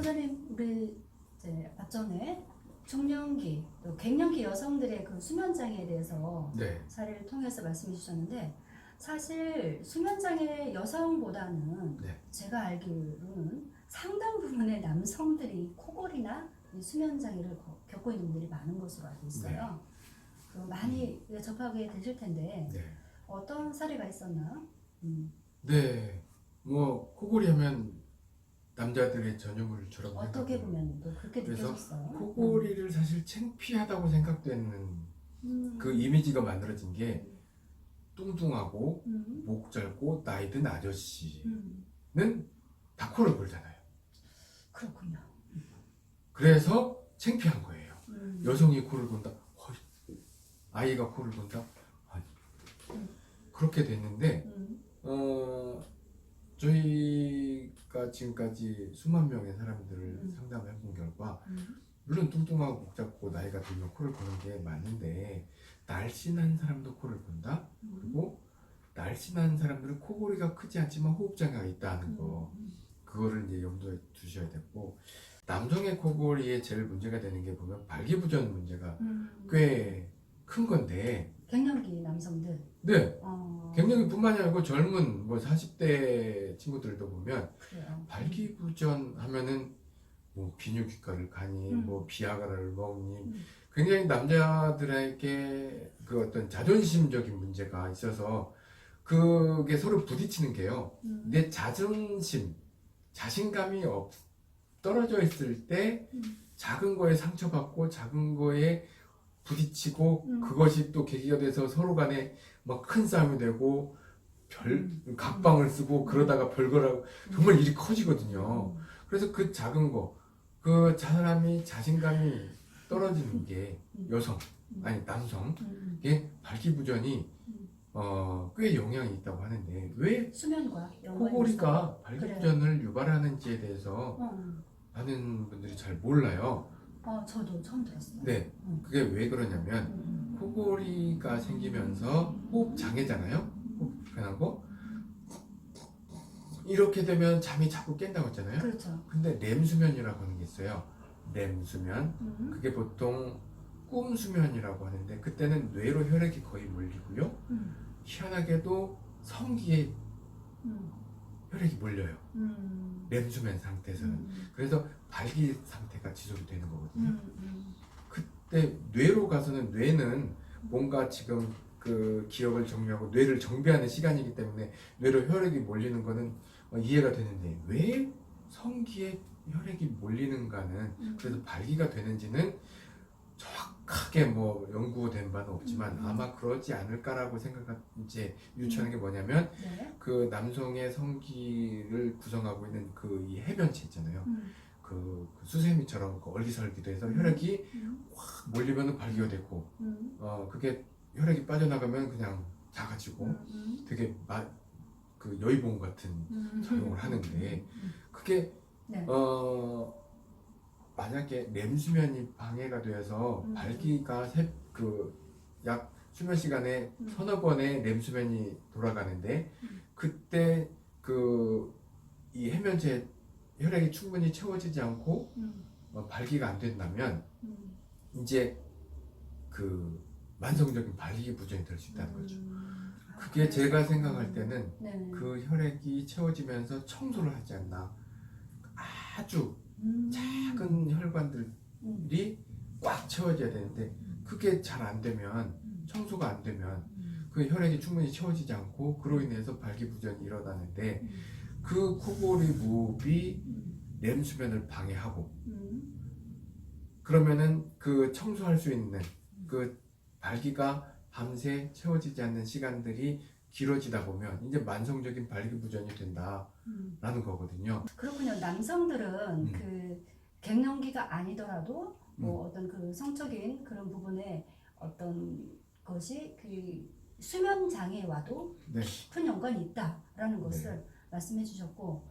소장님, 우리 이제 앞전에 중년기 또 갱년기 여성들의 그 수면장애에 대해서 네. 사례를 통해서 말씀해 주셨는데, 사실 수면장애 여성보다는 네. 제가 알기로는 상당 부분의 남성들이 코골이나 이 수면장애를 겪고 있는 분들이 많은 것으로 알고 있어요. 그 많이 접하게 되실 텐데 네. 어떤 사례가 있었나? 네. 뭐 코골이 하면 남자들의 전유물처럼 어떻게 생각해요. 보면 또 그렇게 그래서 느껴졌어요. 코골이를 사실 창피하다고 생각되는 그 이미지가 만들어진 게 뚱뚱하고 목 짧고 나이 든 아저씨는 다 코를 골잖아요. 그렇군요. 그래서 창피한 거예요. 음. 여성이 코를 곤다. 아이가 코를 곤다. 그렇게 됐는데 저희가 지금까지 수만 명의 사람들을 상담을 해본 결과 물론 뚱뚱하고 목 작고 나이가 들면 코를 고는 게 맞는데 날씬한 사람도 코를 곤다. 그리고 날씬한 사람들은 코골이가 크지 않지만 호흡장애가 있다는 거, 그거를 이제 염두에 두셔야 되고, 남성의 코골이에 제일 문제가 되는 게 보면 발기부전 문제가 꽤 큰 건데, 갱년기 남성들. 네. 갱년기뿐만이 아니고 젊은 뭐 40대 친구들도 보면 그래요. 발기부전 하면은 뭐 비뇨기과를 가니 뭐 비아그라를 먹니, 굉장히 남자들에게 그 어떤 자존심적인 문제가 있어서 그게 서로 부딪히는 게요. 내 자존심, 자신감이 떨어져 있을 때 작은 거에 상처받고 작은 거에 부딪히고 그것이 또 계기가 돼서 서로 간에 막 큰 싸움이 되고 각방을 쓰고 그러다가 별거라고 정말 일이 커지거든요. 그래서 그 작은 거, 그 사람이 자신감이 떨어지는 게 여성, 아니 남성, 의 발기부전이 꽤 영향이 있다고 하는데 왜 수면과 코골이가 발기부전을 유발하는지에 대해서 많은 분들이 잘 몰라요. 저도 처음 들었어요. 네, 그게 왜 그러냐면 코골이가 생기면서 호흡 장애잖아요. 호흡 불편하고 이렇게 되면 잠이 자꾸 깬다고 했잖아요. 그렇죠. 근데 렘수면이라고 하는 게 있어요. 렘수면. 그게 보통 꿈수면이라고 하는데 그때는 뇌로 혈액이 거의 몰리고요. 희한하게도 성기에 혈액이 몰려요. 렘수면 상태에서는. 그래서 발기 상태가 지속이 되는 거거든요. 그때 뇌로 가서는, 뇌는 뭔가 지금 그 기억을 정리하고 뇌를 정비하는 시간이기 때문에 뇌로 혈액이 몰리는 거는 이해가 되는데 왜 성기에 혈액이 몰리는가는, 그래서 발기가 되는지는 정확하게 뭐 연구된 바는 없지만 아마 그러지 않을까라고 이제 유추하는 게 뭐냐면 그 남성의 성기를 구성하고 있는 그 이 해변체 있잖아요. 그 수세미처럼 얼기설기돼서 혈액이 확 몰리면 발기가 되고, 그게 혈액이 빠져나가면 그냥 작아지고 되게 그 여의봉 같은 작용을 하는데, 그게 만약에 렘수면이 방해가 되어서 발기가 약 수면 시간에 서너 번의 렘수면이 돌아가는데 그때 그 이 해면체 혈액이 충분히 채워지지 않고 발기가 안 된다면 이제 그 만성적인 발기 부전이 될 수 있다는 거죠. 그게 제가 생각할 때는 그 혈액이 채워지면서 청소를 하지 않나, 아주 작은 혈관들이 꽉 채워져야 되는데 그게 잘 안 되면, 청소가 안 되면 그 혈액이 충분히 채워지지 않고 그로 인해서 발기부전이 일어나는데, 그 코골이 무호흡이 렘수면을 방해하고 그러면은 그 청소할 수 있는 그 발기가 밤새 채워지지 않는 시간들이 길어지다 보면 이제 만성적인 발기부전이 된다라는 거거든요. 그렇군요. 남성들은 그 갱년기가 아니더라도 뭐 어떤 그 성적인 그런 부분에 어떤 것이 그 수면 장애와도 깊은 연관이 있다라는 것을 말씀해 주셨고,